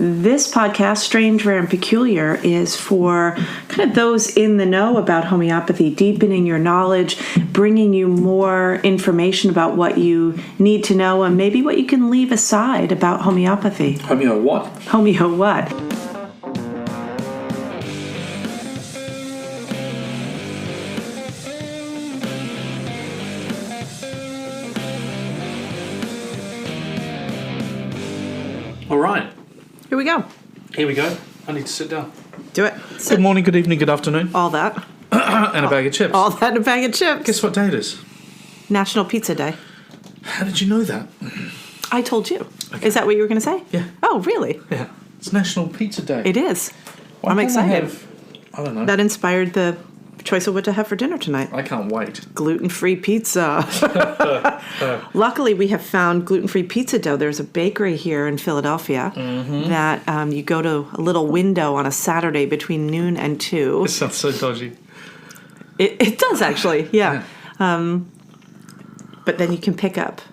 This podcast, Strange, Rare, and Peculiar, is for kind of those in the know about homeopathy, deepening your knowledge, bringing you more information about what you need to know, and maybe what you can leave aside about homeopathy. Homeo what? Homeo what? All right. Here we go. Here we go. I need to sit down. Do it. Good morning, good evening, good afternoon. All that. And a bag of chips. All that and a bag of chips. Guess what day it is? National Pizza Day. How did you know that? I told you. Okay. Is that what you were going to say? Yeah. Oh, really? Yeah. It's National Pizza Day. It is. Why I'm can't excited. I don't know. That inspired the choice of what to have for dinner tonight. I can't wait. Gluten-free pizza. Luckily, we have found gluten-free pizza dough. There's a bakery here in Philadelphia that you go to a little window on a Saturday between noon and 2. It sounds so dodgy. It does, actually, yeah. But then you can pick up.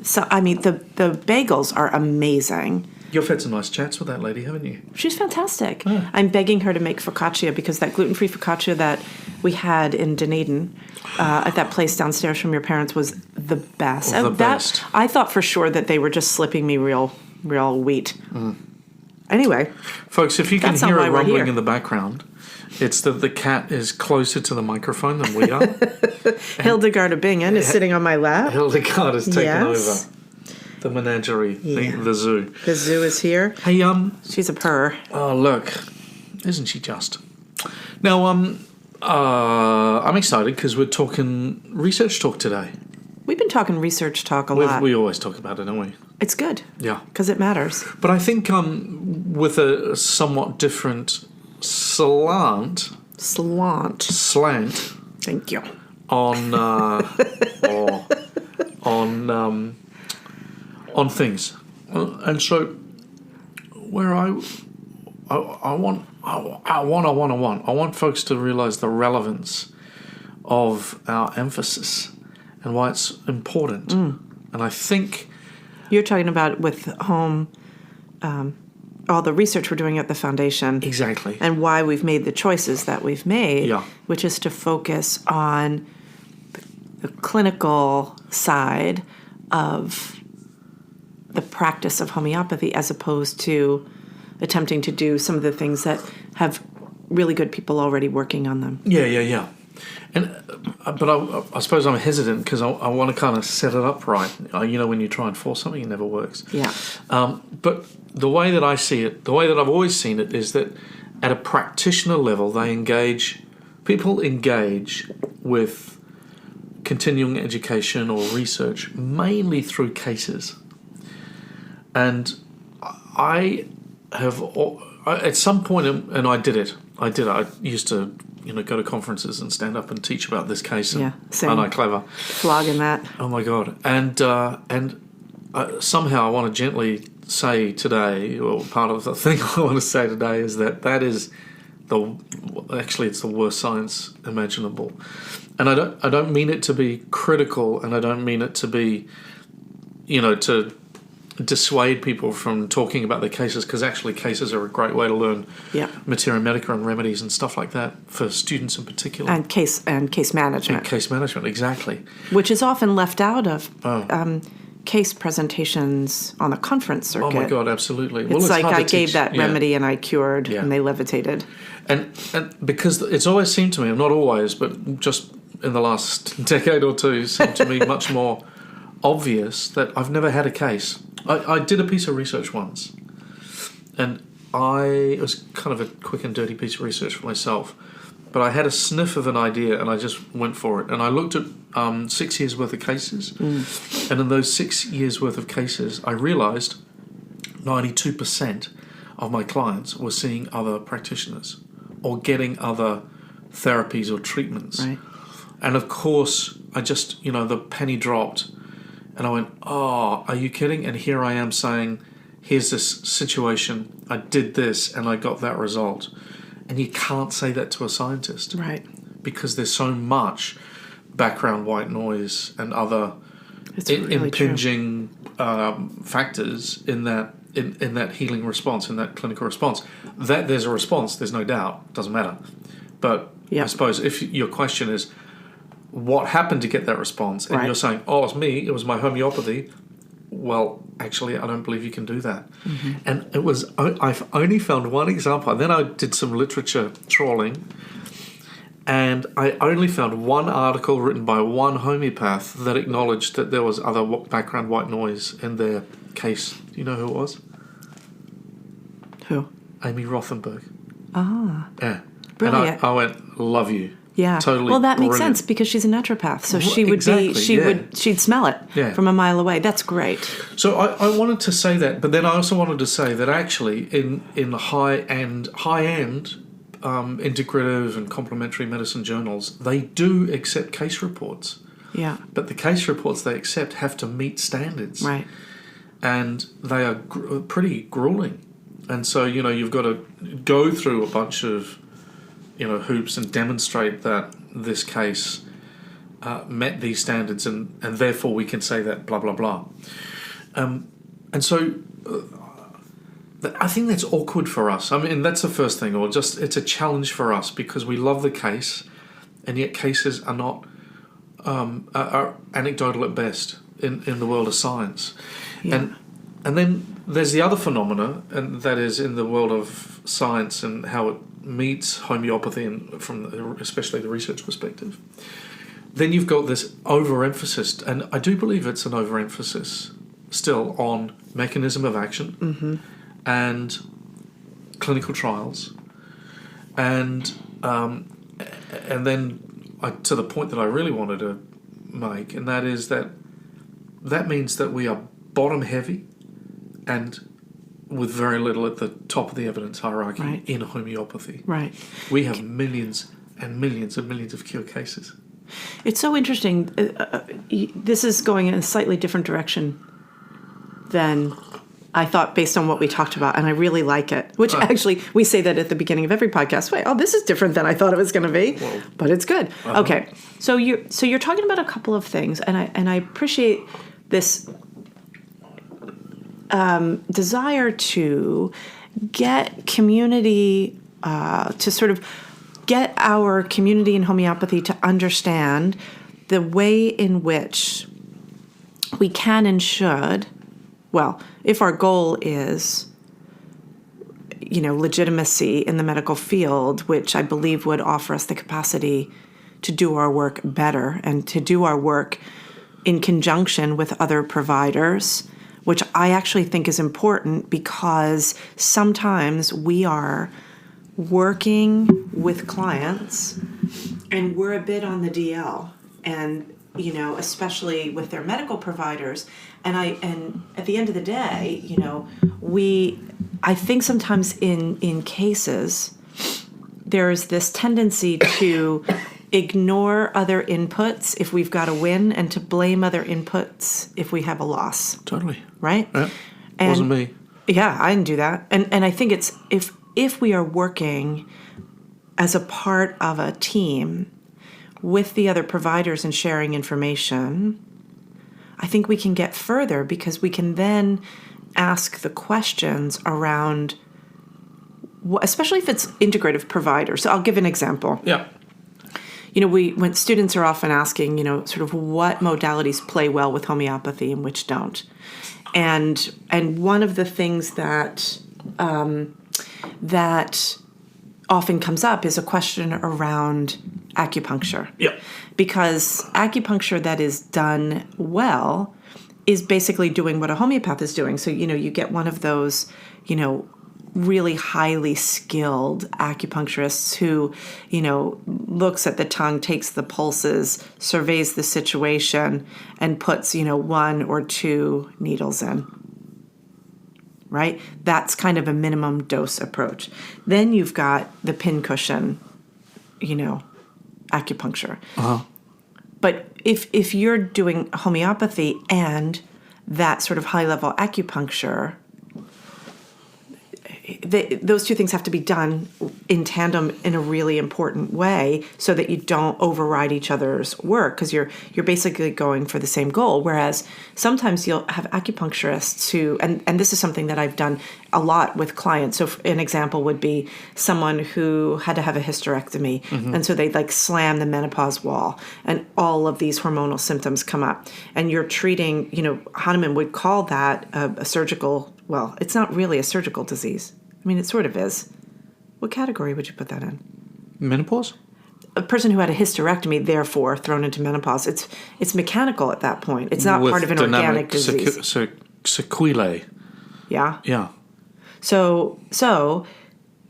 So, I mean, the bagels are amazing. You've had some nice chats with that lady, haven't you? She's fantastic. Oh. I'm begging her to make focaccia because that gluten-free focaccia that we had in Dunedin at that place downstairs from your parents was the best. Best. I thought for sure that they were just slipping me real wheat. Anyway. Folks, if you can That's hear not why a we're rumbling here. in the background, it's that the cat is closer to the microphone than we are. Hildegard Bingen is sitting on my lap. Hildegard has taken Yes. over the menagerie, Yeah. the zoo. The zoo is here. Hey, She's a purr. oh, look. Isn't she just? Now, I'm excited because we're talking research talk today. We've been talking research talk a lot. We always talk about it, don't we? It's good. Yeah. Because it matters. But I think with a somewhat different slant Thank you. on on things, and so where I want folks to realize the relevance of our emphasis and why it's important, and I think You're talking about with home, all the research we're doing at the foundation. exactly. And why we've made the choices that we've made, Yeah. which is to focus on the clinical side of the practice of homeopathy as opposed to attempting to do some of the things that have really good people already working on them. Yeah. And but I suppose I'm hesitant because I want to kind of set it up right. You know, when you try and force something, it never works. Yeah. But the way that I see it, the way that I've always seen it, is that at a practitioner level, people engage with continuing education or research mainly through cases. And I have, at some point, and I did it. I used to, go to conferences and stand up and teach about this case. And, Yeah, same. Aren't I clever? Flogging that. Oh my God! And somehow I want to gently say today, or part of the thing I want to say today is that is it's the worst science imaginable. And I don't mean it to be critical, and I don't mean it to be, to dissuade people from talking about their cases, because actually cases are a great way to learn materia medica and remedies and stuff like that for students in particular. And case management. And case management, exactly. Which is often left out of case presentations on the conference circuit. Oh my God, absolutely. It's like hard I to gave teach. that remedy and I cured and they levitated. And because it's always seemed to me, not always, but just in the last decade or two, seemed to me much more obvious that I've never had a case. I did a piece of research once, and it was kind of a quick and dirty piece of research for myself, but I had a sniff of an idea and I just went for it. And I looked at 6 years worth of cases, and in those 6 years worth of cases, I realized 92% of my clients were seeing other practitioners or getting other therapies or treatments. Right. And of course, I just, the penny dropped. And I went, oh, are you kidding? And here I am saying, here's this situation, I did this, and I got that result. And you can't say that to a scientist. Right. Because there's so much background white noise and other It's really impinging factors in that in that healing response, in that clinical response. That there's a response, there's no doubt, doesn't matter. But I suppose if your question is, what happened to get that response? And you're saying, oh, it's me, it was my homeopathy. Well, actually, I don't believe you can do that. Mm-hmm. And I've only found one example. And then I did some literature trawling, and I only found one article written by one homeopath that acknowledged that there was other background white noise in their case. Do you know who it was? Who? Amy Rothenberg. Ah. Yeah. Brilliant. And I went, love you. Yeah. Totally. Well, that makes brilliant. sense because she's a naturopath, so she'd smell it from a mile away. That's great. So I wanted to say that, but then I also wanted to say that actually in high end integrative and complementary medicine journals, they do accept case reports. Yeah. But the case reports they accept have to meet standards. Right. And they are pretty grueling. And so, you've got to go through a bunch of hoops and demonstrate that this case met these standards, and therefore we can say that blah blah blah. And so I think that's awkward for us. I mean, that's the first thing, or just it's a challenge for us because we love the case, and yet cases are not are anecdotal at best in the world of science. Yeah. And then there's the other phenomena, and that is in the world of science and how it meets homeopathy, and from especially the research perspective. Then you've got this overemphasis, and I do believe it's an overemphasis still on mechanism of action and clinical trials, and then to the point that I really wanted to make, and that is that means that we are bottom heavy and with very little at the top of the evidence hierarchy in homeopathy. Right. We have millions and millions and millions of cure cases. It's so interesting. This is going in a slightly different direction than I thought based on what we talked about, and I really like it. Which actually, we say that at the beginning of every podcast. Wait, this is different than I thought it was going to be, but it's good. Okay, so you're talking about a couple of things, and I appreciate this desire to get community to sort of get our community in homeopathy to understand the way in which we can and should, well, if our goal is, legitimacy in the medical field, which I believe would offer us the capacity to do our work better and to do our work in conjunction with other providers, which I actually think is important because sometimes we are working with clients and we're a bit on the DL, and especially with their medical providers, and at the end of the day, I think sometimes in cases there's this tendency to ignore other inputs if we've got a win, and to blame other inputs if we have a loss. Totally. Right? Yeah. Wasn't me. Yeah, I didn't do that. And I think it's if we are working as a part of a team with the other providers and sharing information, I think we can get further because we can then ask the questions around, especially if it's integrative providers. So I'll give an example. Yeah. When students are often asking, sort of what modalities play well with homeopathy and which don't. And one of the things that often comes up is a question around acupuncture. Yeah. Because acupuncture that is done well is basically doing what a homeopath is doing. So, you get one of those, really highly skilled acupuncturists who, looks at the tongue, takes the pulses, surveys the situation, and puts, 1 or 2 needles in. Right? That's kind of a minimum dose approach. Then you've got the pincushion, acupuncture. Uh-huh. But if you're doing homeopathy and that sort of high-level acupuncture, those two things have to be done in tandem in a really important way so that you don't override each other's work, because you're basically going for the same goal. Whereas sometimes you'll have acupuncturists who, and this is something that I've done a lot with clients. So an example would be someone who had to have a hysterectomy, and so they like slam the menopause wall, and all of these hormonal symptoms come up, and you're treating, Hahnemann would call that a surgical, well, it's not really a surgical disease. I mean, it sort of is. What category would you put that in? Menopause? A person who had a hysterectomy, therefore thrown into menopause. It's mechanical at that point. It's not With part of an organic disease. Sequelae. Yeah. Yeah. So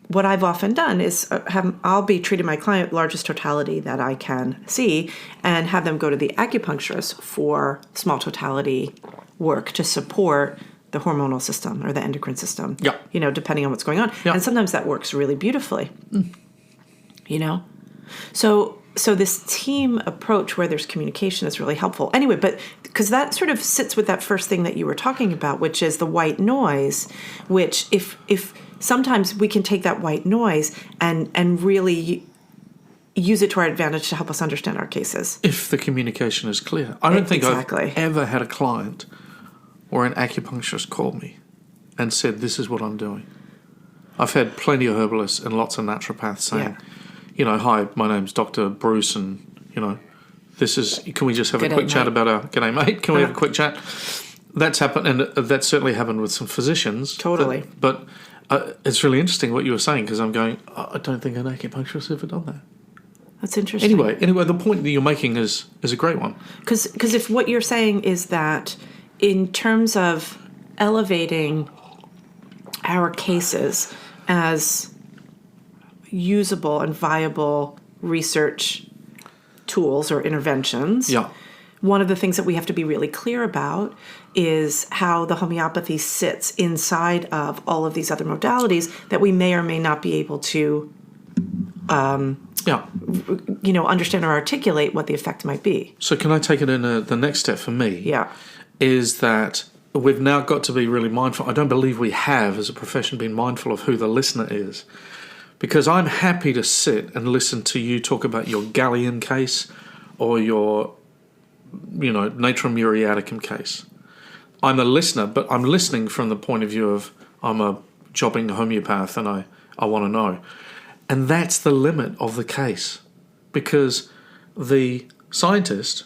what I've often done is I'll be treating my client largest totality that I can see, and have them go to the acupuncturist for small totality work to support the hormonal system or the endocrine system, Yeah. Depending on what's going on. Yeah. And sometimes that works really beautifully, So this team approach where there's communication is really helpful. Anyway, but because that sort of sits with that first thing that you were talking about, which is the white noise, which if sometimes we can take that white noise and really use it to our advantage to help us understand our cases. If the communication is clear. I don't think Exactly. I've ever had a client or an acupuncturist call me and said, this is what I'm doing. I've had plenty of herbalists and lots of naturopaths saying, hi, my name's Dr. Bruce, and, this is, can we just have a quick chat about our, g'day mate, can we have a quick chat? That's happened, and that certainly happened with some physicians. Totally. But it's really interesting what you were saying, because I'm going, I don't think an acupuncturist has ever done that. That's interesting. Anyway, the point that you're making is a great one. Because if what you're saying is that in terms of elevating our cases as usable and viable research tools or interventions, one of the things that we have to be really clear about is how the homeopathy sits inside of all of these other modalities that we may or may not be able to understand or articulate what the effect might be. So can I take it in the next step for me? Yeah. Is that we've now got to be really mindful. I don't believe we have, as a profession, been mindful of who the listener is. Because I'm happy to sit and listen to you talk about your Gallium case or your, Natrum muriaticum case. I'm a listener, but I'm listening from the point of view of I'm a jobbing homeopath and I want to know. And that's the limit of the case. Because the scientist,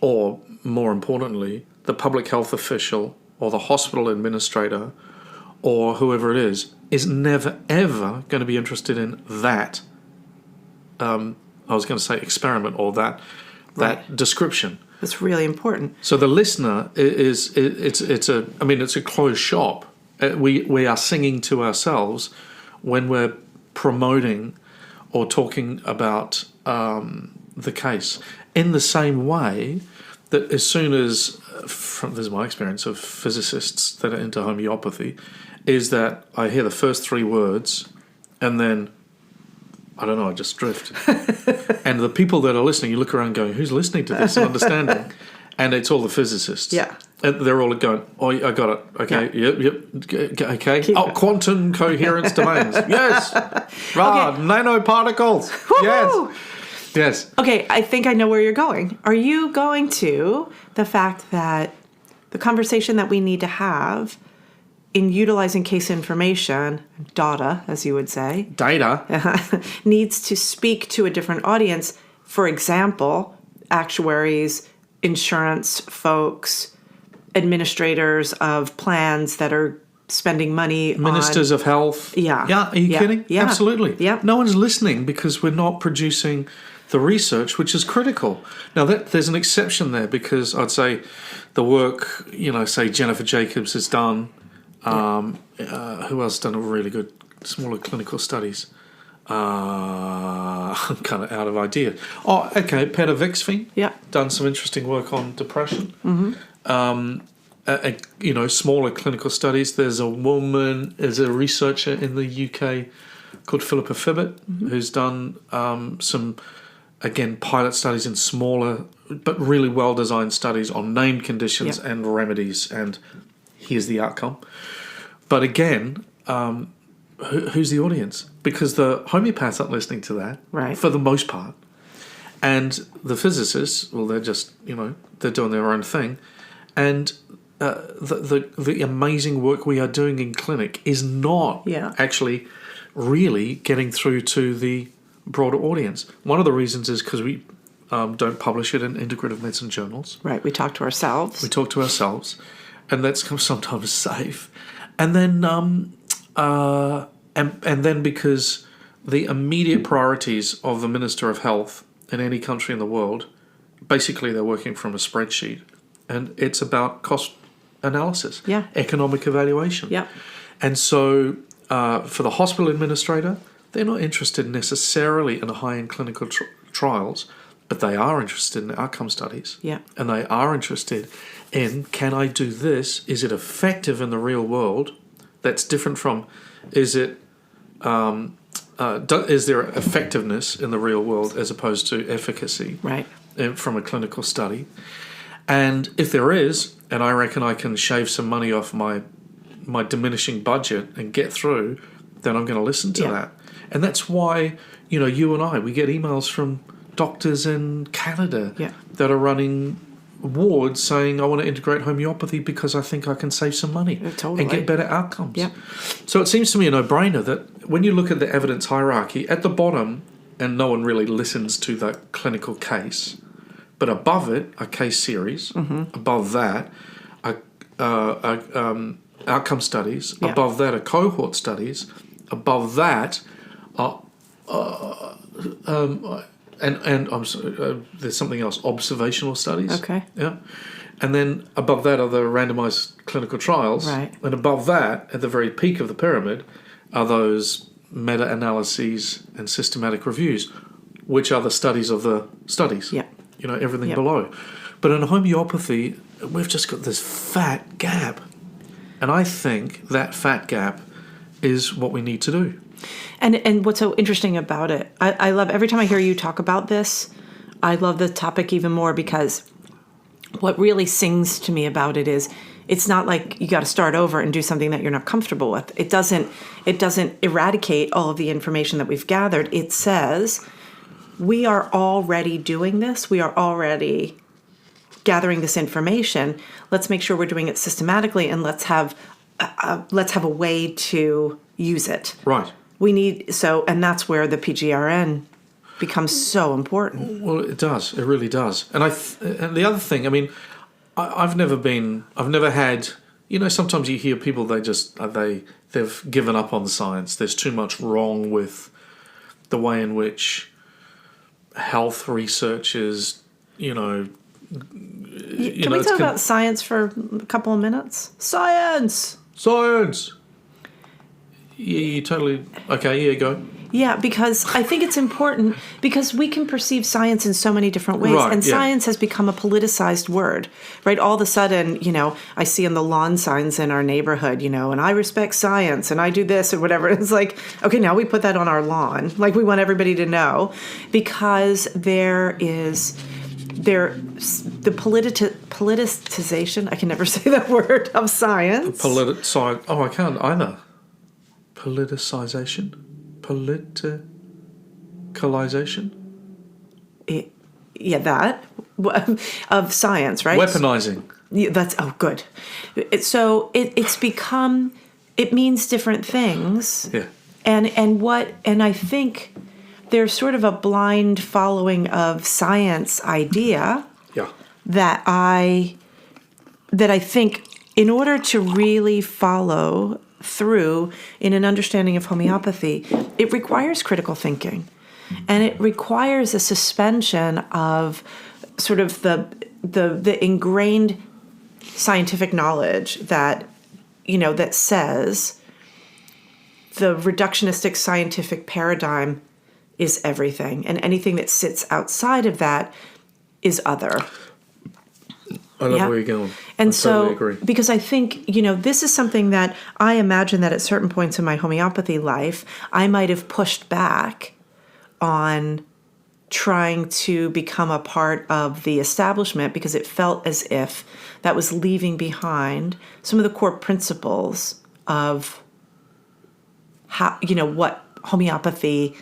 or more importantly, the public health official or the hospital administrator or whoever it is never, ever going to be interested in that, I was going to say experiment or that description. That's really important. So the listener it's a closed shop. We are singing to ourselves when we're promoting or talking about the case. In the same way that as soon as, this is my experience of physicists that are into homeopathy, is that I hear the first three words and then, I don't know, I just drift. And the people that are listening, you look around going, who's listening to this and understanding? And it's all the physicists. Yeah. And they're all going, oh, I got it. Okay, yep. Okay. Quantum coherence domains. Yes. Nanoparticles. Woo-hoo! Yes. Okay, I think I know where you're going. Are you going to the fact that the conversation that we need to have in utilizing case information, data, as you would say, needs to speak to a different audience? For example, actuaries, insurance folks, administrators of plans that are spending money Ministers of health. Yeah. Yeah, are you kidding? Yeah. Absolutely. Yeah. No one's listening because we're not producing the research, which is critical. Now, there's an exception there because I'd say the work, say Jennifer Jacobs has done. Who else done a really good smaller clinical studies? I'm kind of out of ideas. Oh, okay, Peter Vixveen. Yeah. Done some interesting work on depression. Smaller clinical studies. There's a researcher in the UK called Philippa Fibbett who's done some, again, pilot studies in smaller but really well-designed studies on named conditions and remedies, and here's the outcome. But again, who's the audience? Because the homeopaths aren't listening to that, Right. for the most part. And the physicists, well, they're just, they're doing their own thing. And the amazing work we are doing in clinic is not actually really getting through to the broader audience. One of the reasons is because we don't publish it in integrative medicine journals. Right. We talk to ourselves. We talk to ourselves, and that's sometimes safe. And then, and then because the immediate priorities of the Minister of Health in any country in the world, basically they're working from a spreadsheet, and it's about cost analysis, economic evaluation. Yeah. And so for the hospital administrator, they're not interested necessarily in high-end clinical trials, but they are interested in outcome studies. Yeah. And they are interested in, can I do this? Is it effective in the real world? That's different from, is there effectiveness in the real world as opposed to efficacy from a clinical study? And if there is, and I reckon I can shave some money off my diminishing budget and get through, then I'm going to listen to that. And that's why, you and I, we get emails from doctors in Canada that are running wards saying, I want to integrate homeopathy because I think I can save some money and get better outcomes. Yeah. So it seems to me a no-brainer that when you look at the evidence hierarchy, at the bottom, and no one really listens to the clinical case, but above it, a case series. Mm-hmm. Above that, outcome studies. Yeah. Above that, cohort studies. Above that, and I'm sorry, there's something else, observational studies. Okay. Yeah. And then above that are the randomized clinical trials. Right. And above that, at the very peak of the pyramid, are those meta-analyses and systematic reviews, which are the studies of the studies. Yeah. Everything below. But in homeopathy, we've just got this fat gap. And I think that fat gap is what we need to do. And what's so interesting about it, I love, every time I hear you talk about this, I love the topic even more, because what really sings to me about it is, it's not like you got to start over and do something that you're not comfortable with. It doesn't eradicate all of the information that we've gathered. It says, we are already doing this. We are already gathering this information. Let's make sure we're doing it systematically, and let's have a way to use it. Right. And that's where the PGRN becomes so important. Well, it does. It really does. And and the other thing, I've never had. Sometimes you hear people they've given up on the science. There's too much wrong with the way in which health research is. Can we talk about science for a couple of minutes? Science. You totally... Okay, yeah, go. Yeah, because I think it's important, because we can perceive science in so many different ways. Right, and science has become a politicized word, right? All of a sudden, I see in the lawn signs in our neighborhood, and I respect science and I do this or whatever. It's like, okay, now we put that on our lawn. Like, we want everybody to know, because the politicization, I can never say that word, of science. I can't either. Politicization? Politicalization? That. Of science, right? Weaponizing. That's, good. It's become, it means different things. Yeah. And I think there's sort of a blind following of science idea. Yeah. That I think in order to really follow through in an understanding of homeopathy, it requires critical thinking, and it requires a suspension of sort of the ingrained scientific knowledge that that says the reductionistic scientific paradigm is everything, and anything that sits outside of that is other. I love where you're going. And I totally agree. Because I think, this is something that I imagine that at certain points in my homeopathy life, I might have pushed back on trying to become a part of the establishment, because it felt as if that was leaving behind some of the core principles of how, what homeopathy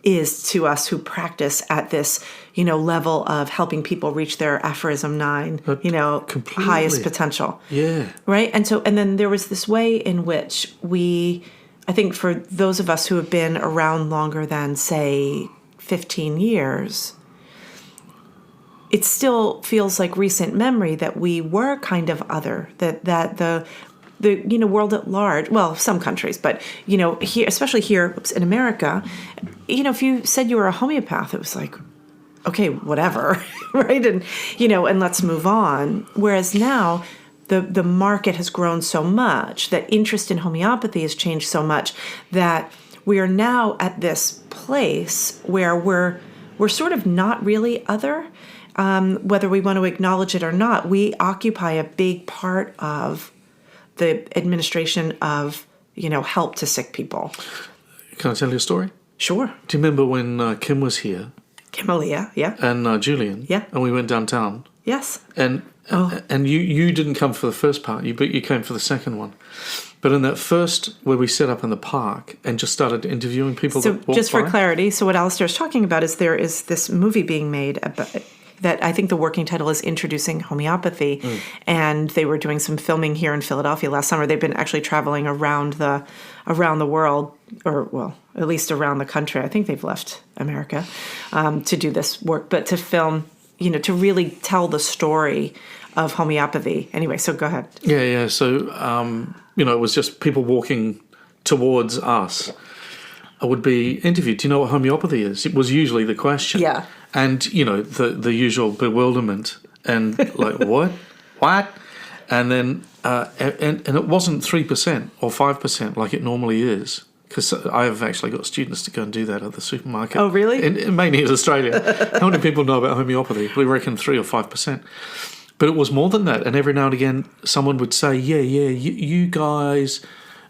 is to us who practice at this, level of helping people reach their aphorism 9, Completely. highest potential. Yeah. Right. And then there was this way in which I think for those of us who have been around longer than, say, 15 years, it still feels like recent memory that we were kind of other, that the world at large, well, some countries, but, here, especially here in America, if you said you were a homeopath, it was like, okay, whatever, right? And, and let's move on. Whereas now the market has grown so much, that interest in homeopathy has changed so much, that we are now at this place where we're sort of not really other, whether we want to acknowledge it or not. We occupy a big part of the administration of, help to sick people. Can I tell you a story? Sure. Do you remember when Kim was here? Kimalia, yeah. And Julian? Yeah. And we went downtown? Yes. And you didn't come for the first part, but you came for the second one. But in that first, where we set up in the park and just started interviewing people so that walked just for by. clarity, so what Alastair is talking about is there is this movie being made about, that I think the working title is Introducing Homeopathy, and they were doing some filming here in Philadelphia last summer. They've been actually traveling around the world, or well, at least around the country. I think they've left America to do this work, but to film, to really tell the story of homeopathy. Anyway, so go ahead. Yeah. So, it was just people walking towards us. I would be interviewed. Do you know what homeopathy is? It was usually the question. Yeah. And, the usual bewilderment and like, what? And then, and it wasn't 3% or 5% like it normally is. Because I have actually got students to go and do that at the supermarket. Oh, really? Mainly in Australia. How many people know about homeopathy? We reckon 3 or 5%. But it was more than that. And every now and again, someone would say, you guys,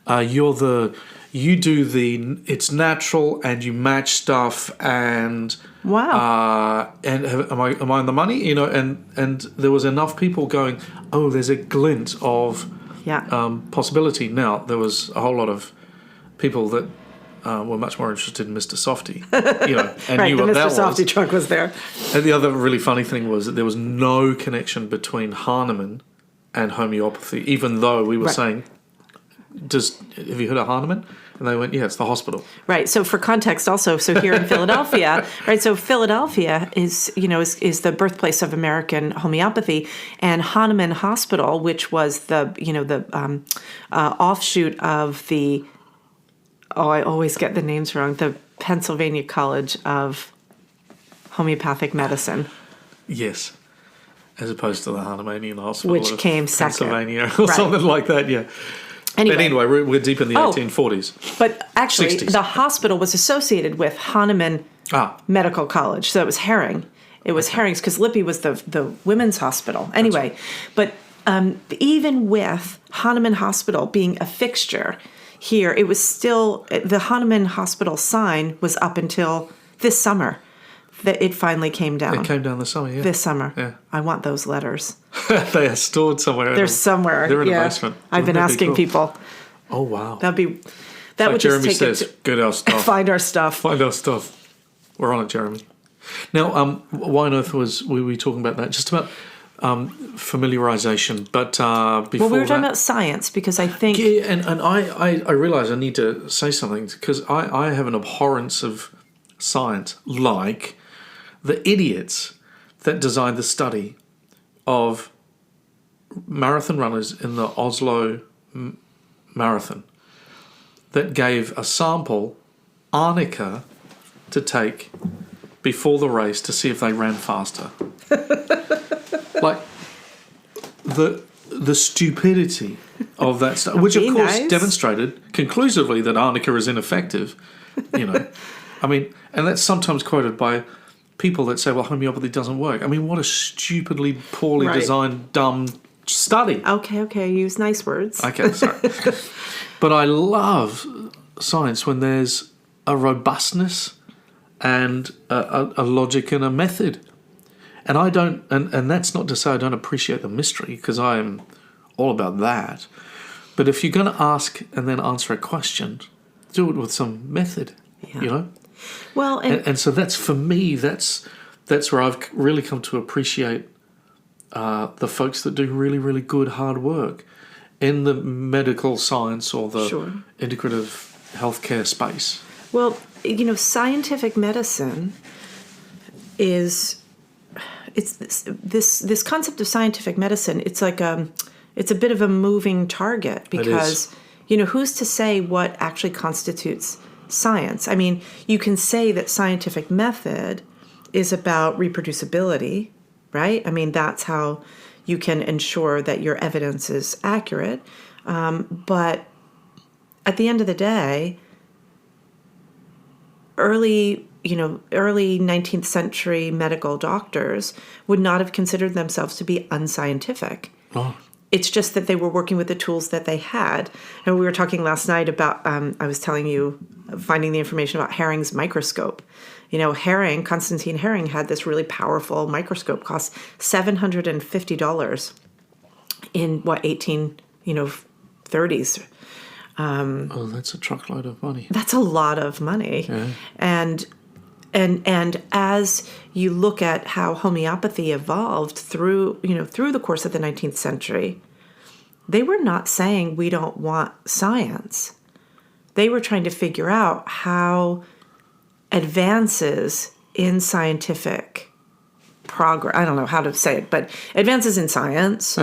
you do it's natural and you match stuff and... Wow. And am I on the money? And there was enough people going, oh, there's a glint of possibility. Now, there was a whole lot of people that were much more interested in Mr. Softy, and right, knew the what that Mr. Softy was. truck was there. And the other really funny thing was that there was no connection between Hahnemann and homeopathy, even though we were saying, have you heard of Hahnemann? And they went, yeah, it's the hospital. Right. So for context also, so here in Philadelphia, right, so Philadelphia is the birthplace of American homeopathy, and Hahnemann Hospital, which was the offshoot of the, I always get the names wrong, the Pennsylvania College of Homeopathic Medicine. Yes. As opposed to the Hahnemannian Hospital which of came Pennsylvania second. or something like that, yeah. Anyway. But anyway, we're deep in the 1840s. But actually, 60s. the hospital was associated with Hahnemann Medical College, so it was Herring. It was Herring's, because Lippe was the women's hospital. Anyway, but even with Hahnemann Hospital being a fixture here, it was still, the Hahnemann Hospital sign was up until this summer. That it finally came down. It came down this summer, yeah. This summer. Yeah. I want those letters. They are stored somewhere. They're somewhere. They're in a basement. I've been asking people. Oh, wow. That like would Jeremy just take says, it get our stuff. Find our stuff. Find our stuff. We're on it, Jeremy. Now, why on earth were we talking about that? Just about familiarization, but before we were talking about science, because I think... Yeah, and I realise I need to say something, because I have an abhorrence of science, like the idiots that designed the study of marathon runners in the Oslo Marathon that gave a sample arnica to take before the race to see if they ran faster. Like the stupidity of that stuff, which of course demonstrated conclusively that arnica is ineffective. I mean, and that's sometimes quoted by people that say, well, homeopathy doesn't work. I mean, what a stupidly, poorly designed, dumb study. Okay, use nice words. Okay, sorry. But I love science when there's a robustness and a logic and a method. And I don't, and that's not to say I don't appreciate the mystery, because I am all about that. But if you're going to ask and then answer a question, do it with some method, you know. Well, And so that's, for me, that's where I've really come to appreciate the folks that do really, really good hard work in the medical science or the integrative healthcare space. well, you know, scientific medicine is this concept of scientific medicine. It's like it's a bit of a moving target because you know, who's to say what actually constitutes science? I mean, you can say that scientific method is about reproducibility, right? I mean, that's how you can ensure that your evidence is accurate. But at the end of the day, early 19th century medical doctors would not have considered themselves to be unscientific. Oh. It's just that they were working with the tools that they had. And we were talking last night about, I was telling you, finding the information about Herring's microscope. You know, Constantine Herring had this really powerful microscope, cost $750 in 1830s. Oh, that's a truckload of money. That's a lot of money. Yeah. And as you look at how homeopathy evolved through the course of the 19th century, they were not saying we don't want science. They were trying to figure out how advances in scientific progress, I don't know how to say it, but advances in science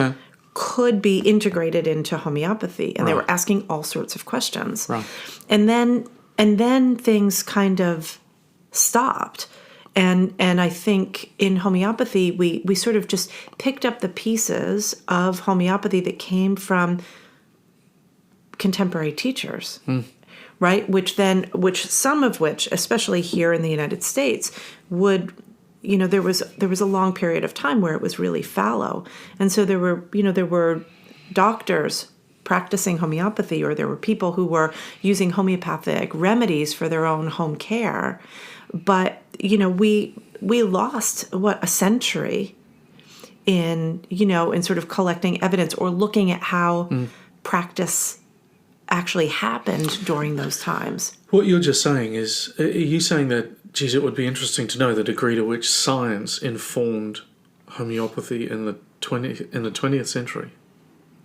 could be integrated into homeopathy. And they were asking all sorts of questions. Right. And then things kind of stopped. And I think in homeopathy, we sort of just picked up the pieces of homeopathy that came from contemporary teachers, right? Which some of which, especially here in the United States, would, you know, there was a long period of time where it was really fallow. And so there were doctors practicing homeopathy, or there were people who were using homeopathic remedies for their own home care. But, you know, we lost, a century in sort of collecting evidence or looking at how practice actually happened during those times. What you're just saying is, are you saying that, geez, it would be interesting to know the degree to which science informed homeopathy in the 20th century?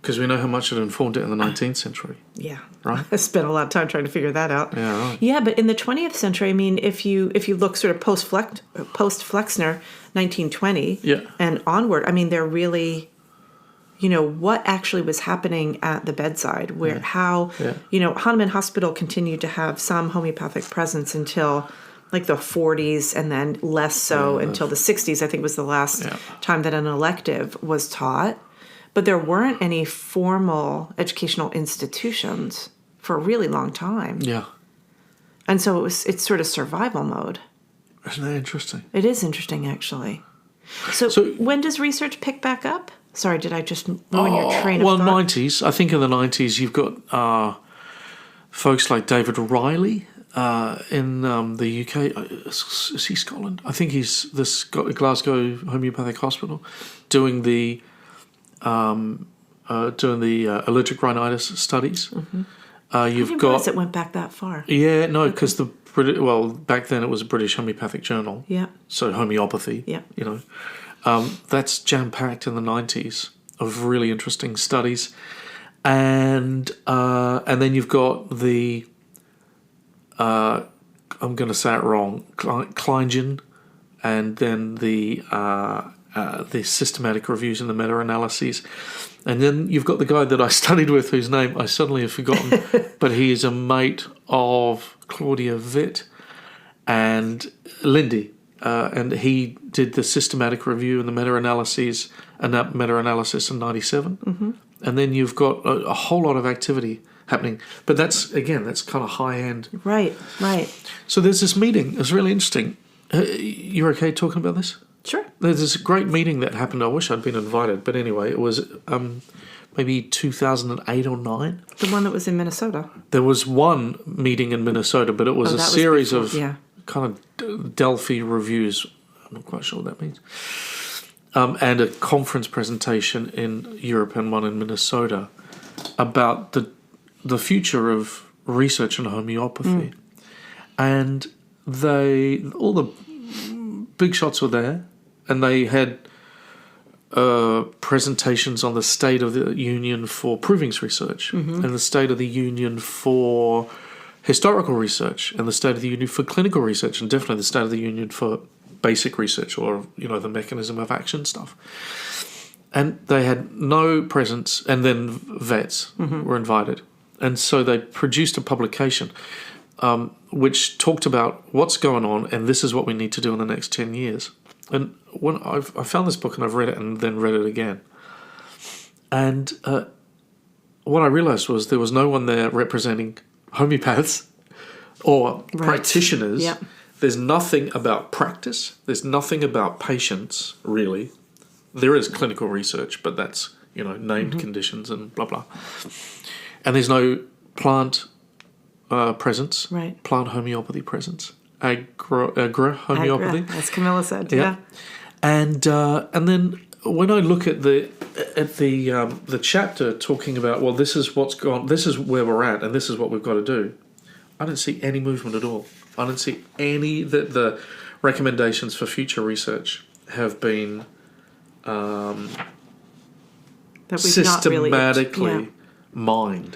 Because we know how much it informed it in the 19th century. Yeah. Right? I spent a lot of time trying to figure that out. Yeah, right. Yeah, but in the 20th century, I mean, if you look sort of post-Flexner, 1920 and onward, I mean, they're really, you know, what actually was happening at the bedside, how, you know, Hahnemann Hospital continued to have some homeopathic presence until like the 40s, and then less so until the 60s, I think was the last time that an elective was taught. But there weren't any formal educational institutions for a really long time. Yeah. And so it's sort of survival mode. Isn't that interesting? It is interesting, actually. So when does research pick back up? Sorry, did I just ruin your train of thought? Well, 90s. I think in the 90s you've got folks like David Riley in the UK. Is he Scotland? I think he's this Glasgow Homeopathic Hospital doing the allergic rhinitis studies. Mm-hmm. I didn't realize it went back that far. Yeah, no, because back then it was a British Homeopathic Journal. Yeah. So homeopathy. Yeah. You know, that's jam packed in the 90s of really interesting studies, and then you've got the I'm going to say it wrong, Kleingen, and then the systematic reviews and the meta-analyses. And then you've got the guy that I studied with, whose name I suddenly have forgotten, but he is a mate of Claudia Witt and Lindy. And he did the systematic review and the meta-analyses, and that meta-analysis in 97. Mm-hmm. And then you've got a whole lot of activity happening. But that's kind of high-end. Right. So there's this meeting. It's really interesting. You're okay talking about this? Sure. There's this great meeting that happened. I wish I'd been invited, but anyway, it was maybe 2008 or 9. The one that was in Minnesota. There was one meeting in Minnesota, but it was a series of kind of Delphi reviews. I'm not quite sure what that means. And a conference presentation in Europe and one in Minnesota about the future of research in homeopathy, and all the big shots were there, and they had presentations on the State of the Union for provings research, and the State of the Union for historical research, and the State of the Union for clinical research, and definitely the State of the Union for basic research, or the mechanism of action stuff. And they had no presence, and then vets were invited. And so they produced a publication which talked about what's going on, and this is what we need to do in the next 10 years. And when I found this book and I've read it and then read it again. And what I realised was there was no one there representing homeopaths or practitioners. Yep. There's nothing about practice. There's nothing about patients, really. There is clinical research, but that's, named conditions and blah, blah. And there's no plant presence, plant homeopathy presence, agro homeopathy. As Camilla said, yeah. And then when I look at the chapter talking about, well, this is what's gone, this is where we're at, and this is what we've got to do, I don't see any movement at all. I don't see any that the recommendations for future research have been that we've systematically mined.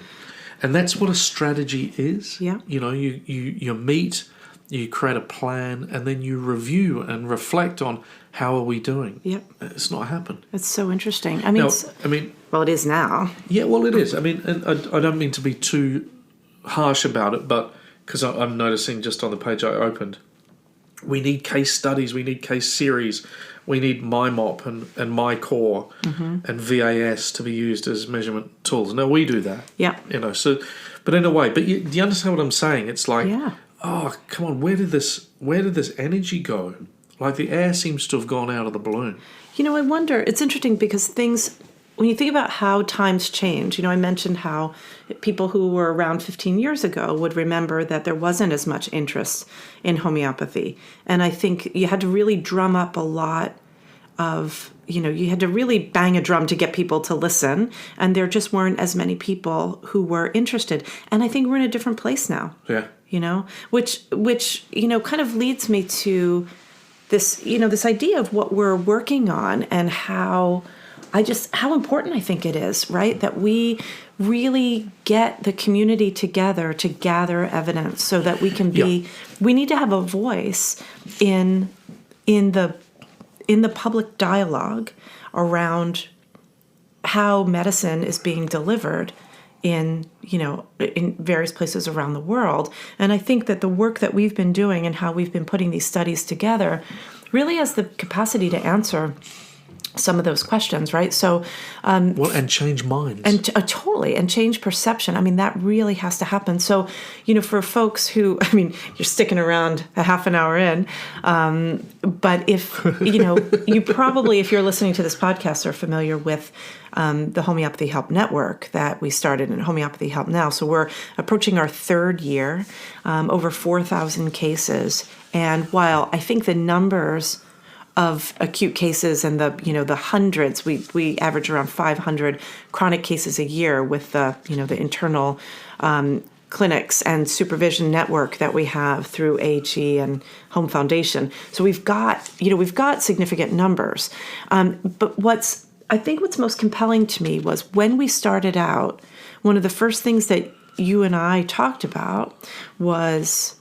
And that's what a strategy is. Yeah. You meet, you create a plan, and then you review and reflect on how are we doing. Yep. It's not happened. It's so interesting. Well, it is now. Yeah, well, it is. And I don't mean to be too harsh about it, but because I'm noticing just on the page I opened, we need case studies, we need case series, we need MyMop and MyCore and VAS to be used as measurement tools. No, we do that. Yeah. But in a way, do you understand what I'm saying? It's like, oh, come on, where did this energy go? Like the air seems to have gone out of the balloon. I wonder, it's interesting because when you think about how times change, I mentioned how people who were around 15 years ago would remember that there wasn't as much interest in homeopathy. And I think you had to really drum up a lot of, you had to really bang a drum to get people to listen. And there just weren't as many people who were interested. And I think we're in a different place now. Yeah. Which kind of leads me to this, this idea of what we're working on and how important I think it is, right? That we really get the community together to gather evidence so that we can we need to have a voice in the public dialogue around how medicine is being delivered in various places around the world. And I think that the work that we've been doing and how we've been putting these studies together really has the capacity to answer some of those questions, right? So, and change minds, and totally, and change perception. That really has to happen. So, for folks who, you're sticking around a half an hour in, but if you probably, if you're listening to this podcast, are familiar with the Homeopathy Help Network that we started in Homeopathy Help Now. So we're approaching our third year, over 4,000 cases, and while I think the numbers of acute cases and the hundreds, we average around 500 chronic cases a year with the internal clinics and supervision network that we have through AHE and Home Foundation. So we've got significant numbers. But what's most compelling to me was when we started out, one of the first things that you and I talked about was,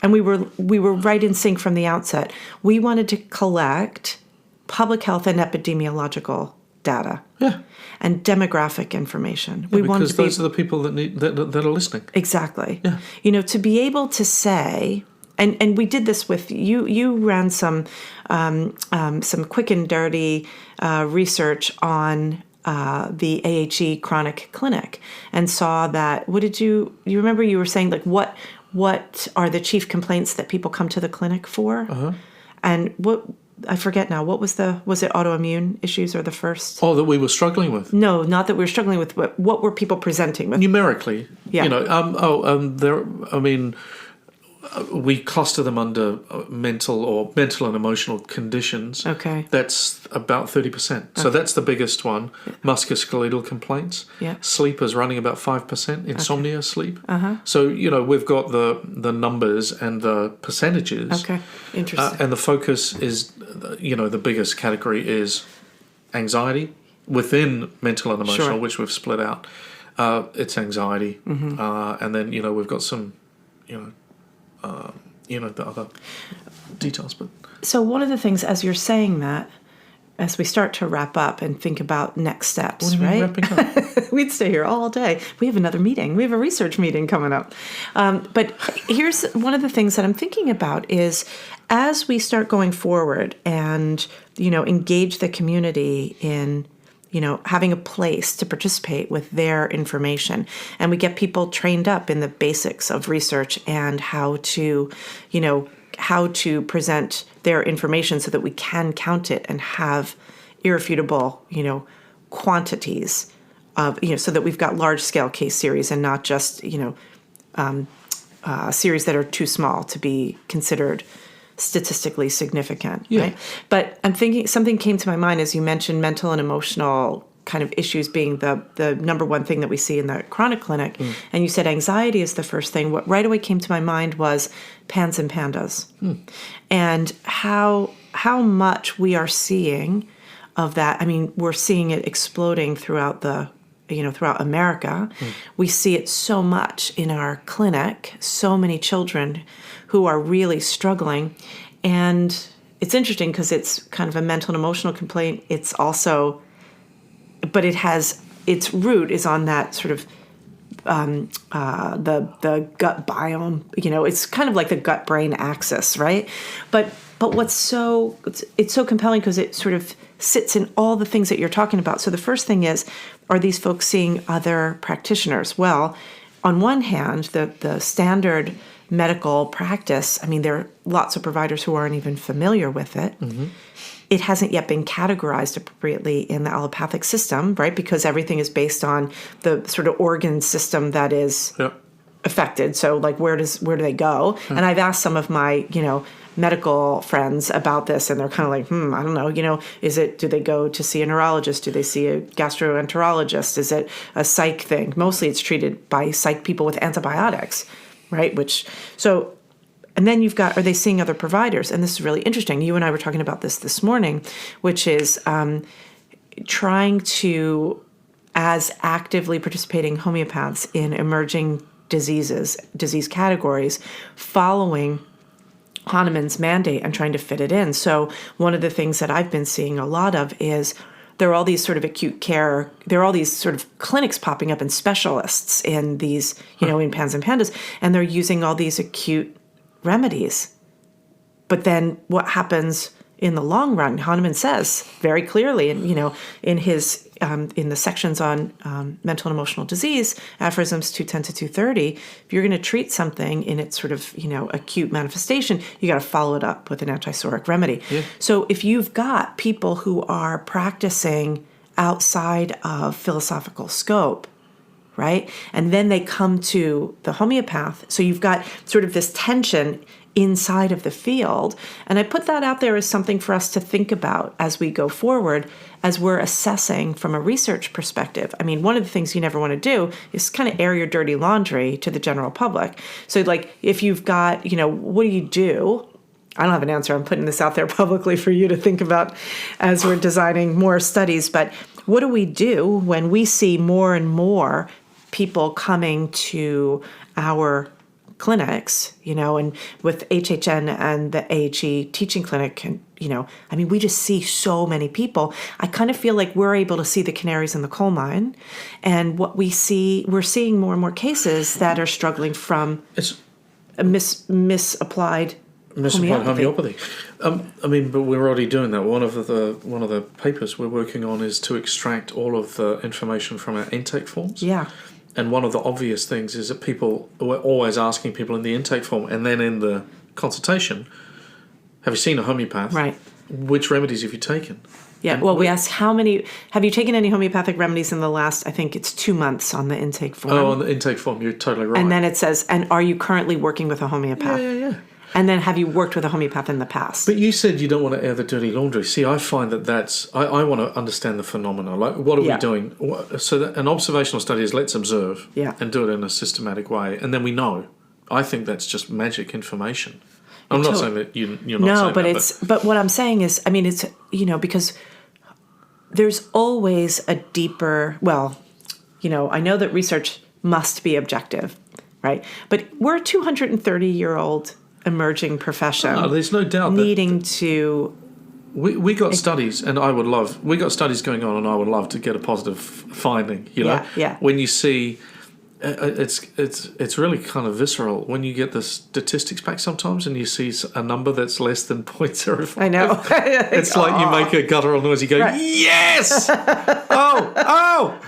and we were right in sync from the outset, we wanted to collect public health and epidemiological data. Yeah. And demographic information. Yeah, because those are the people that are listening. Exactly. Yeah. To be able to say, and we did this with you. You ran some quick and dirty research on the AHE chronic clinic, and saw that. What did you remember? You were saying what are the chief complaints that people come to the clinic for? Uh-huh. And what, I forget now, was it autoimmune issues or the first? Oh, that we were struggling with? No, not that we were struggling with, but what were people presenting with? Numerically. Yeah. we cluster them under mental and emotional conditions. Okay. That's about 30%. So that's the biggest one. Musculoskeletal complaints. Yeah. Sleep is running about 5%. Insomnia, sleep. Uh-huh. So, we've got the numbers and the percentages. Okay. Interesting. And the focus is, the biggest category is anxiety within mental and emotional, Sure. which we've split out. It's anxiety. Mm-hmm. And then, we've got some, the other details. But So one of the things, as you're saying that, as we start to wrap up and think about next steps, what do you mean right? wrapping up? We'd stay here all day. We have another meeting. We have a research meeting coming up. But here's one of the things that I'm thinking about is as we start going forward and, engage the community in, having a place to participate with their information. And we get people trained up in the basics of research and how to present their information so that we can count it and have irrefutable, quantities of, so that we've got large scale case series and not just, series that are too small to be considered statistically significant. Yeah. Right? But I'm thinking something came to my mind as you mentioned mental and emotional kind of issues being the number one thing that we see in the chronic clinic. And you said anxiety is the first thing. What right away came to my mind was pans and pandas and how much we are seeing of that. I mean, we're seeing it exploding throughout throughout America. We see it so much in our clinic, so many children who are really struggling. And it's interesting because it's kind of a mental and emotional complaint. It's also, but it has, its root is on that sort of the gut biome. It's kind of like the gut-brain axis, right? But what's it's so compelling because it sort of sits in all the things that you're talking about. So the first thing is, are these folks seeing other practitioners? Well, on one hand, the standard medical practice, I mean, there are lots of providers who aren't even familiar with it. Mm-hmm. It hasn't yet been categorized appropriately in the allopathic system, right? Because everything is based on the sort of organ system that is affected. So, like, where do they go? And I've asked some of my, medical friends about this, and they're kind of like, I don't know, do they go to see a neurologist? Do they see a gastroenterologist? Is it a psych thing? Mostly it's treated by psych people with antibiotics, right? And then you've got, are they seeing other providers? And this is really interesting. You and I were talking about this morning, which is trying to, as actively participating homeopaths in emerging disease categories, following Hahnemann's mandate and trying to fit it in. So one of the things that I've been seeing a lot of is there are all these sort of acute care, there are all these sort of clinics popping up and specialists in these, in pans and pandas, and they're using all these acute remedies. But then what happens in the long run? Hahnemann says very clearly, in his in the sections on mental and emotional disease, aphorisms 210 to 230, if you're going to treat something in its sort of acute manifestation, you got to follow it up with an antipsoric remedy. Yeah. So if you've got people who are practicing outside of philosophical scope, right, and then they come to the homeopath, so you've got sort of this tension inside of the field. And I put that out there as something for us to think about as we go forward, as we're assessing from a research perspective. I mean, one of the things you never want to do is kind of air your dirty laundry to the general public. So like, if you've got, what do you do? I don't have an answer. I'm putting this out there publicly for you to think about as we're designing more studies. But what do we do when we see more and more people coming to our clinics, and with HHN and the AHE teaching clinic, and, we just see so many people. I kind of feel like we're able to see the canaries in the coal mine, and what we're seeing more and more cases that are struggling from a misapplied homeopathy. But we're already doing that. One of the papers we're working on is to extract all of the information from our intake forms. Yeah. And one of the obvious things is that we're always asking people in the intake form and then in the consultation, have you seen a homeopath? Right. Which remedies have you taken? Yeah. And Well, we asked have you taken any homeopathic remedies in the last, I think it's 2 months on the intake form. Oh, on the intake form, you're totally right. And then it says, and are you currently working with a homeopath? Yeah. And then have you worked with a homeopath in the past? But you said you don't want to air the dirty laundry. See, I find I want to understand the phenomena. Like, what are we doing? So that an observational study is let's observe and do it in a systematic way. And then we know. I think that's just magic information. I'm not saying that you're not saying that. No, but what I'm saying is, I mean, it's, because there's always a deeper, I know that research must be objective, right? But we're a 230-year-old emerging profession. No, there's no doubt needing to. We got studies, and we got studies going on, and I would love to get a positive finding. Yeah. When you see, it's really kind of visceral when you get the statistics back sometimes, and you see a number that's less than 0.05. I know. It's like you make a guttural noise. You go, yes. oh.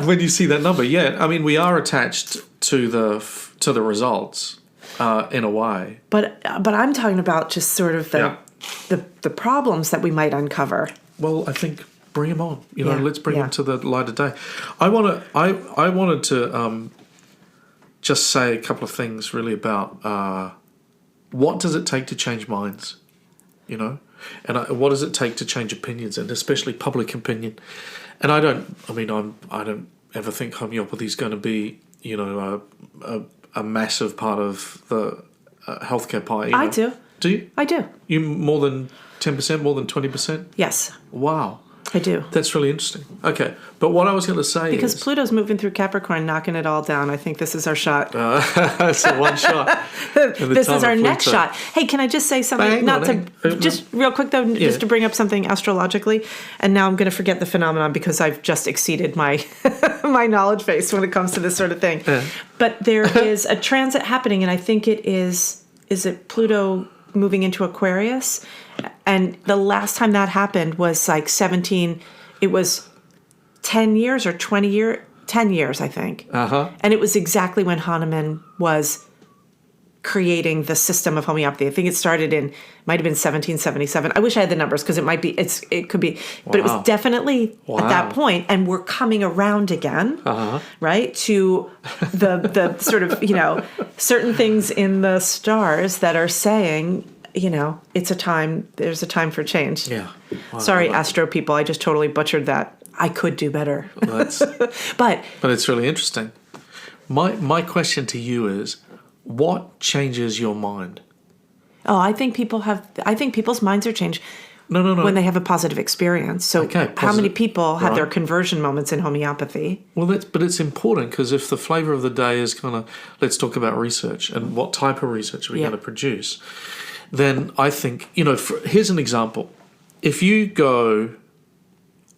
When you see that number, I mean, we are attached to the results. In a way, but I'm talking about just sort of the problems that we might uncover. Well, I think bring them on. Let's bring them to the light of day. I wanted to just say a couple of things really about what does it take to change minds, and what does it take to change opinions, and especially public opinion. And I don't ever think homeopathy is going to be a massive part of the healthcare pie. I do. Do you? I do. You more than 10%, more than 20%? Yes. Wow. I do. That's really interesting. Okay, but what I was going to say because Pluto's moving through Capricorn, knocking it all down. I think this is our shot. It's a one shot. This is our next shot. Hey, can I just say something? Just real quick though, just to bring up something astrologically. And now I'm going to forget the phenomenon because I've just exceeded my my knowledge base when it comes to this sort of thing. But there is a transit happening, and I think it is it Pluto moving into Aquarius? And the last time that happened was like 10 years or 10 years, I think. And it was exactly when Hahnemann was creating the system of homeopathy. I think it started might have been 1777. I wish I had the numbers because it could be, but it was definitely at that point, and we're coming around again, right, to the sort of, certain things in the stars that are saying, there's a time for change. Yeah. Wow, sorry, astro people, I just totally butchered that. I could do better. But it's really interesting. My question to you is, what changes your mind? Oh, I think people's minds are changed. No. When they have a positive experience. So how many people have their conversion moments in homeopathy? Well, but it's important because if the flavor of the day is kind of, let's talk about research and what type of research are we going to produce, then I think, here's an example. If you go,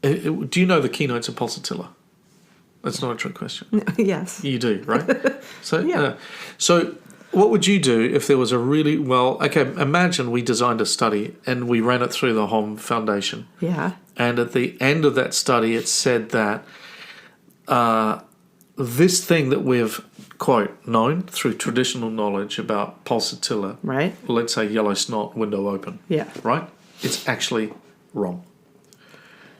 do you know the keynotes of Pulsatilla? That's not a trick question. Yes. You do, right? So, so what would you do if there was a really, imagine we designed a study and we ran it through the Hom Foundation. Yeah. And at the end of that study, it said that this thing that we've, quote, known through traditional knowledge about Pulsatilla, right? Let's say yellow snot, window open. Yeah. Right? It's actually wrong.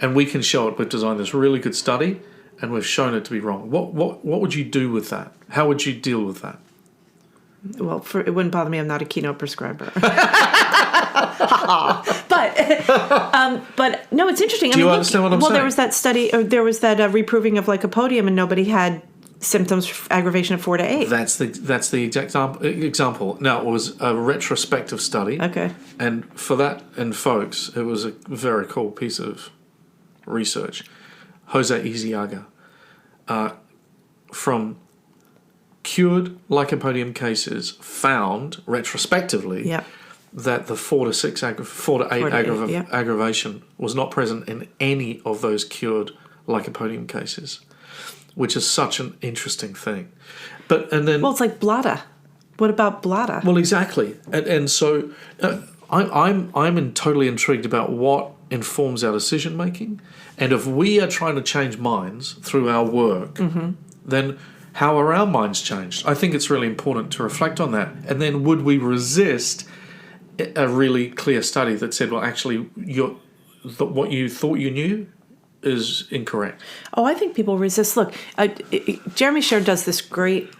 And we can show it. We've designed this really good study and we've shown it to be wrong. What would you do with that? How would you deal with that? Well, it wouldn't bother me. I'm not a keynote prescriber. But no, it's interesting. Do you understand what I'm saying? Well, there was that study, or there was that reproving of lycopodium, and nobody had symptoms aggravation of 4 to 8. That's the exact example. Now, it was a retrospective study. Okay. And for that, and folks, it was a very cool piece of research. Jose Iziaga, from cured lycopodium cases, found retrospectively that the 4 to 8 aggravation was not present in any of those cured lycopodium cases, which is such an interesting thing. It's like Blada. What about Blada? Well, exactly, and so I'm totally intrigued about what informs our decision making, and if we are trying to change minds through our work, then how are our minds changed? I think it's really important to reflect on that. And then would we resist a really clear study that said, well, actually, what you thought you knew is incorrect. Oh, I think people resist. Look, Jeremy Sher does this great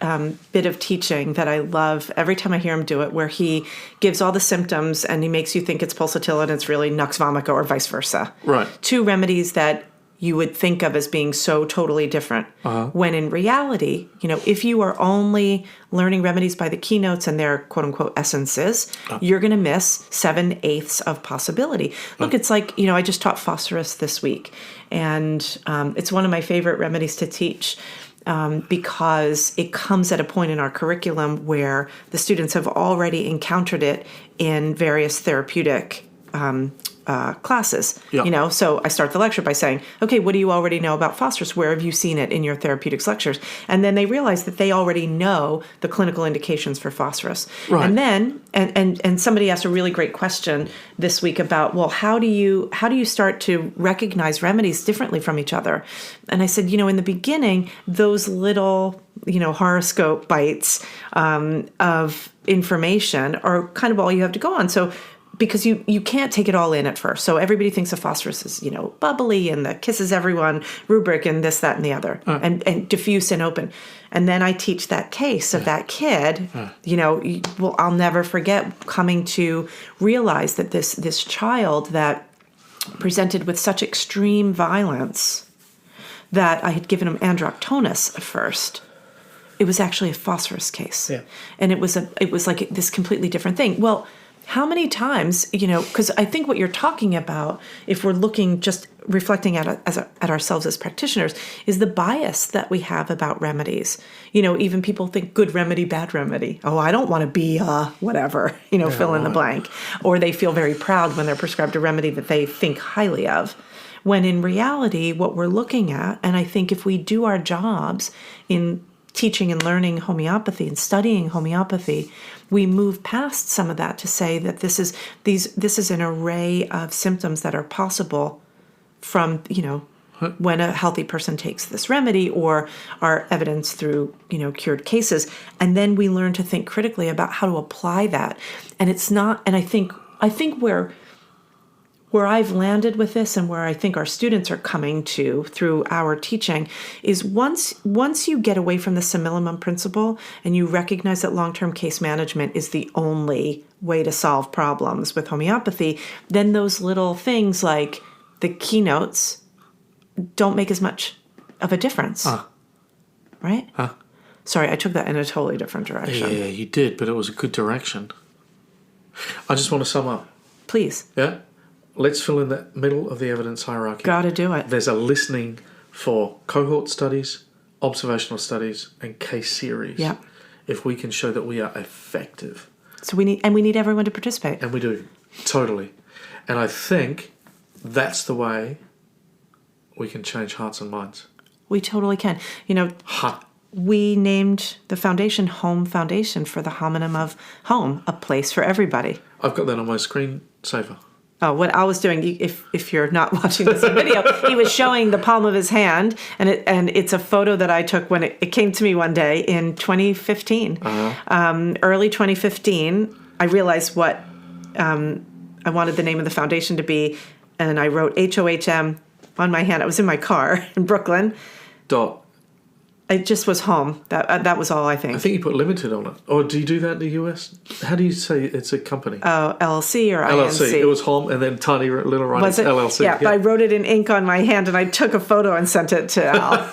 bit of teaching that I love every time I hear him do it, where he gives all the symptoms and he makes you think it's pulsatilla and it's really nux vomica or vice versa. Right. Two remedies that you would think of as being so totally different. When in reality, if you are only learning remedies by the keynotes and their quote unquote essences, you're going to miss 7/8 of possibility. Look, it's like, I just taught phosphorus this week, and it's one of my favorite remedies to teach. Because it comes at a point in our curriculum where the students have already encountered it in various therapeutic classes. Yeah. So I start the lecture by saying, okay, what do you already know about phosphorus? Where have you seen it in your therapeutics lectures? And then they realize that they already know the clinical indications for phosphorus. Right. And then, and somebody asked a really great question this week about, well, how do you start to recognize remedies differently from each other? And I said, in the beginning, those little, horoscope bites of information are kind of all you have to go on. So because you can't take it all in at first. So everybody thinks of phosphorus as, bubbly and that kisses everyone rubric and this, that, and the other, and diffuse and open. And then I teach that case of that kid, I'll never forget coming to realize that this child that presented with such extreme violence that I had given him androctonus at first. It was actually a phosphorus case. Yeah. And it was like this completely different thing. Well, how many times, because I think what you're talking about, if we're looking, just reflecting at ourselves as practitioners, is the bias that we have about remedies. Even people think good remedy, bad remedy. Oh, I don't want to be whatever, fill in the blank. Or they feel very proud when they're prescribed a remedy that they think highly of. When in reality, what we're looking at, and I think if we do our jobs in teaching and learning homeopathy and studying homeopathy, we move past some of that to say that this is an array of symptoms that are possible from, when a healthy person takes this remedy or are evidenced through, cured cases. And then we learn to think critically about how to apply that. And it's not, and I think where I've landed with this and where I think our students are coming to through our teaching is once you get away from the simillimum principle and you recognize that long-term case management is the only way to solve problems with homeopathy, then those little things like the keynotes don't make as much of a difference. Right? Sorry, I took that in a totally different direction. Yeah, you did, but it was a good direction. I just want to sum up. Please. Yeah? Let's fill in the middle of the evidence hierarchy. Got to do it. There's a listening for cohort studies, observational studies, and case series. Yeah. If we can show that we are effective. So we need everyone to participate. And we do. Totally. And I think that's the way we can change hearts and minds. We totally can. We named the foundation Home Foundation for the homonym of home, a place for everybody. I've got that on my screensaver. Oh, what I was doing, if you're not watching this video, he was showing the palm of his hand, and it's a photo that I took when it came to me one day in 2015. Early 2015, I realized what I wanted the name of the foundation to be, and I wrote HOHM on my hand. I was in my car in Brooklyn. It just was home. That was all, I think. I think you put limited on it. Or do you do that in the US? How do you say it's a company? Oh, LLC or LLC. INC. It was home and then tiny little writing. Was it? LLC. Yeah, but I wrote it in ink on my hand and I took a photo and sent it to Al.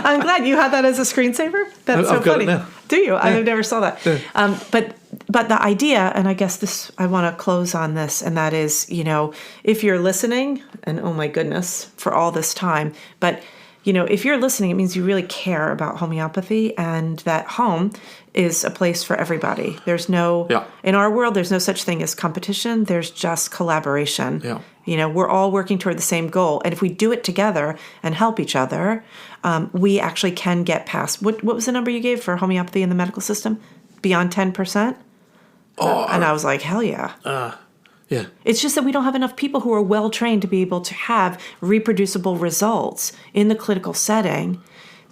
I'm glad you had that as a screensaver. That's so I've got funny. it now. Do you? Yeah. I never saw that. Yeah. But the idea, and I guess I want to close on this, and that is, if you're listening, and oh my goodness, for all this time, but if you're listening, it means you really care about homeopathy and that home is a place for everybody. In our world, there's no such thing as competition. There's just collaboration. Yeah. We're all working toward the same goal. And if we do it together and help each other, we actually can get past, what was the number you gave for homeopathy in the medical system? Beyond 10%? And I was like, hell yeah. Yeah. It's just that we don't have enough people who are well trained to be able to have reproducible results in the clinical setting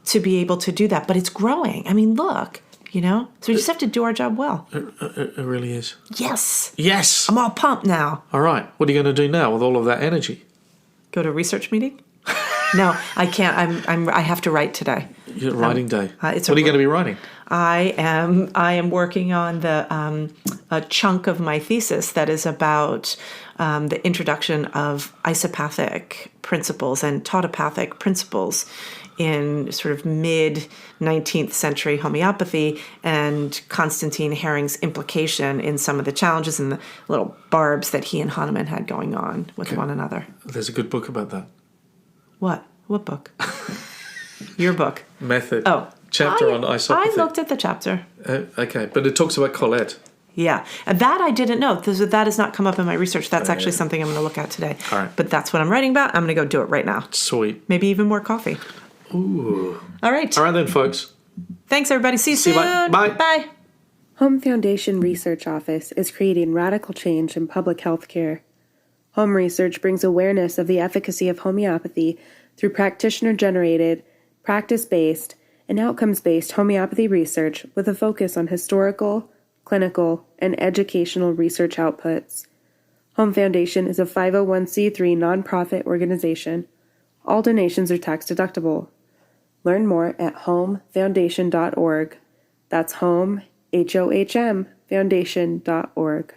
to be able to do that. But it's growing. I mean, look, you know? So we just have to do our job well. It really is. Yes. Yes. I'm all pumped now. All right. What are you going to do now with all of that energy? Go to a research meeting? No, I can't. I have to write today. Your writing day. What are you going to be writing? I am working on a chunk of my thesis that is about the introduction of isopathic principles and tautopathic principles in sort of mid-19th century homeopathy, and Constantine Herring's implication in some of the challenges and the little barbs that he and Hahnemann had going on with one another. There's a good book about that. What? What book? Your book. Method. Oh. Chapter on isopathy. I looked at the chapter. Okay, but it talks about Colette. Yeah, and that I didn't know. That has not come up in my research. That's actually something I'm going to look at today. All right. But that's what I'm writing about. I'm going to go do it right now. Sweet. Maybe even more coffee. Ooh. All right. All right then, folks. Thanks, everybody. See you soon. Bye. Bye. Home Foundation Research Office is creating radical change in public health care. Home research brings awareness of the efficacy of homeopathy through practitioner-generated, practice-based, and outcomes-based homeopathy research with a focus on historical, clinical, and educational research outputs. Home Foundation is a 501c3 nonprofit organization. All donations are tax-deductible. Learn more at homefoundation.org. That's home, HOHM, foundation.org.